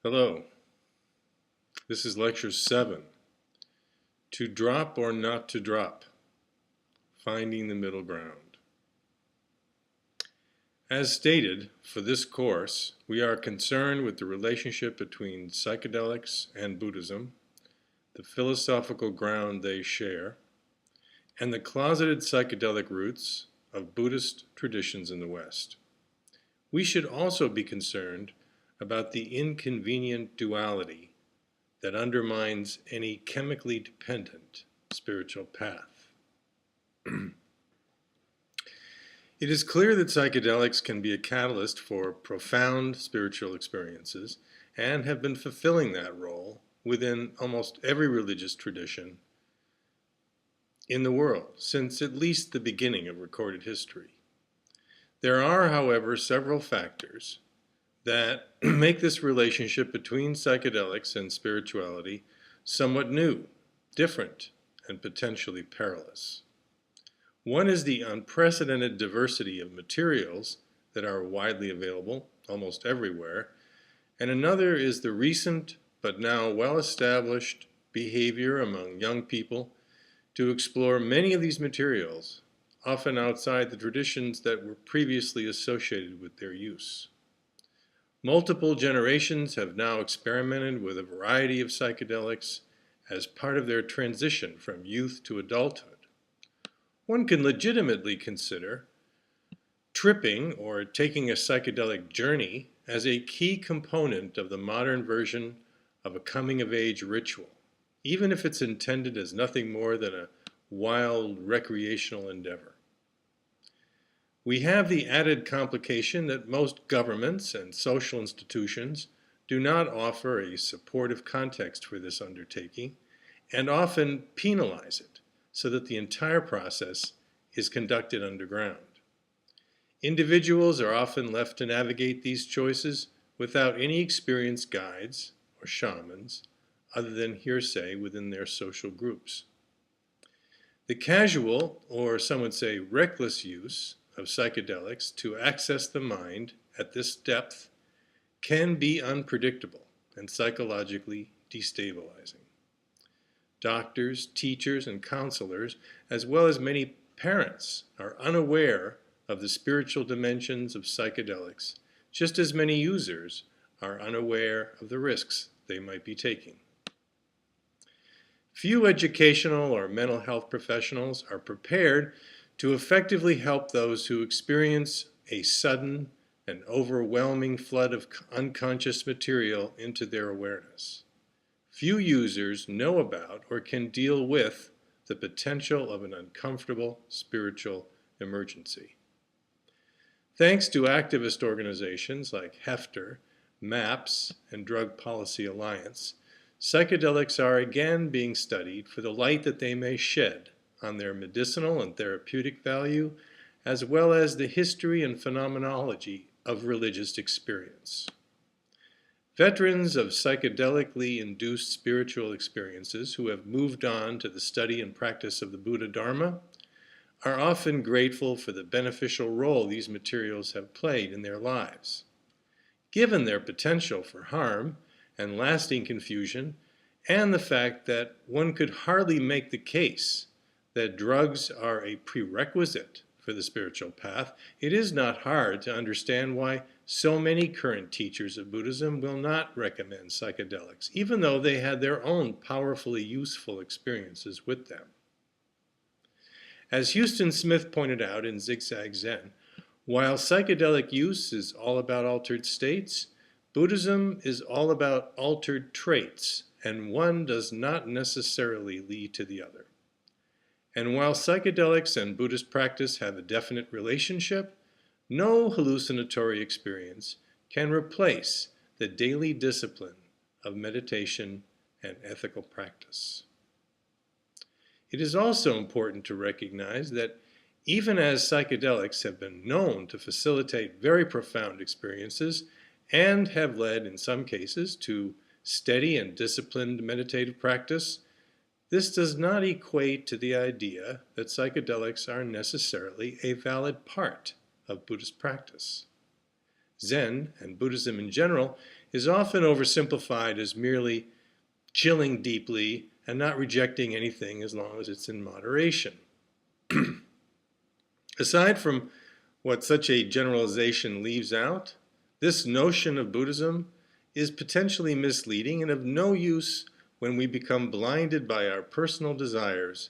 Hello, this is Lecture 7, To Drop or Not to Drop, Finding the Middle Ground. As stated, for this course, we are concerned with the relationship between psychedelics and Buddhism, the philosophical ground they share, and the closeted psychedelic roots of Buddhist traditions in the West. We should also be concerned about the inconvenient duality that undermines any chemically dependent spiritual path. It is clear that psychedelics can be a catalyst for profound spiritual experiences and have been fulfilling that role within almost every religious tradition in the world since at least the beginning of recorded history. There are, however, several factors that make this relationship between psychedelics and spirituality somewhat new, different, and potentially perilous. One is the unprecedented diversity of materials that are widely available almost everywhere, and another is the recent but now well-established behavior among young people to explore many of these materials, often outside the traditions that were previously associated with their use. Multiple generations have now experimented with a variety of psychedelics as part of their transition from youth to adulthood. One can legitimately consider tripping or taking a psychedelic journey as a key component of the modern version of a coming-of-age ritual, even if it's intended as nothing more than a wild recreational endeavor. We have the added complication that most governments and social institutions do not offer a supportive context for this undertaking and often penalize it so that the entire process is conducted underground. Individuals are often left to navigate these choices without any experienced guides or shamans other than hearsay within their social groups. The casual, or some would say reckless use of psychedelics to access the mind at this depth can be unpredictable and psychologically destabilizing. Doctors, teachers, and counselors, as well as many parents, are unaware of the spiritual dimensions of psychedelics, just as many users are unaware of the risks they might be taking. Few educational or mental health professionals are prepared to effectively help those who experience a sudden and overwhelming flood of unconscious material into their awareness. Few users know about or can deal with the potential of an uncomfortable spiritual emergency. Thanks to activist organizations like HEFTR, MAPS, and Drug Policy Alliance, psychedelics are again being studied for the light that they may shed on their medicinal and therapeutic value, as well as the history and phenomenology of religious experience. Veterans of psychedelically induced spiritual experiences who have moved on to the study and practice of the Buddha Dharma are often grateful for the beneficial role these materials have played in their lives. Given their potential for harm and lasting confusion, and the fact that one could hardly make the case that drugs are a prerequisite for the spiritual path, it is not hard to understand why so many current teachers of Buddhism will not recommend psychedelics, even though they had their own powerfully useful experiences with them. As Houston Smith pointed out in Zigzag Zen, while psychedelic use is all about altered states, Buddhism is all about altered traits, and one does not necessarily lead to the other. And while psychedelics and Buddhist practice have a definite relationship, no hallucinatory experience can replace the daily discipline of meditation and ethical practice. It is also important to recognize that even as psychedelics have been known to facilitate very profound experiences and have led in some cases to steady and disciplined meditative practice, this does not equate to the idea that psychedelics are necessarily a valid part of Buddhist practice. Zen, and Buddhism in general, is often oversimplified as merely chilling deeply and not rejecting anything as long as it's in moderation. Aside from what such a generalization leaves out, this notion of Buddhism is potentially misleading and of no use when we become blinded by our personal desires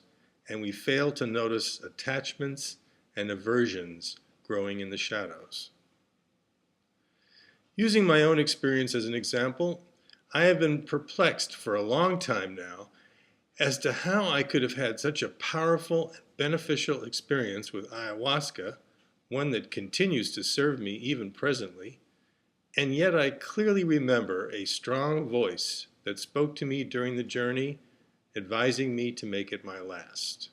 and we fail to notice attachments and aversions growing in the shadows. Using my own experience as an example, I have been perplexed for a long time now as to how I could have had such a powerful and beneficial experience with ayahuasca, one that continues to serve me even presently, and yet I clearly remember a strong voice that spoke to me during the journey, advising me to make it my last.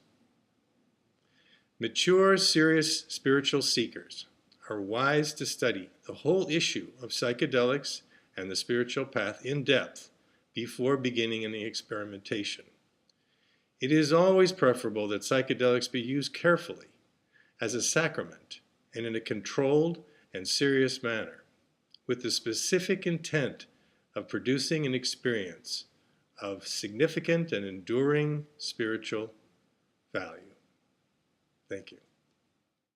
Mature, serious spiritual seekers are wise to study the whole issue of psychedelics and the spiritual path in depth before beginning any experimentation. It is always preferable that psychedelics be used carefully, as a sacrament, and in a controlled and serious manner, with the specific intent of producing an experience of significant and enduring spiritual value. Thank you.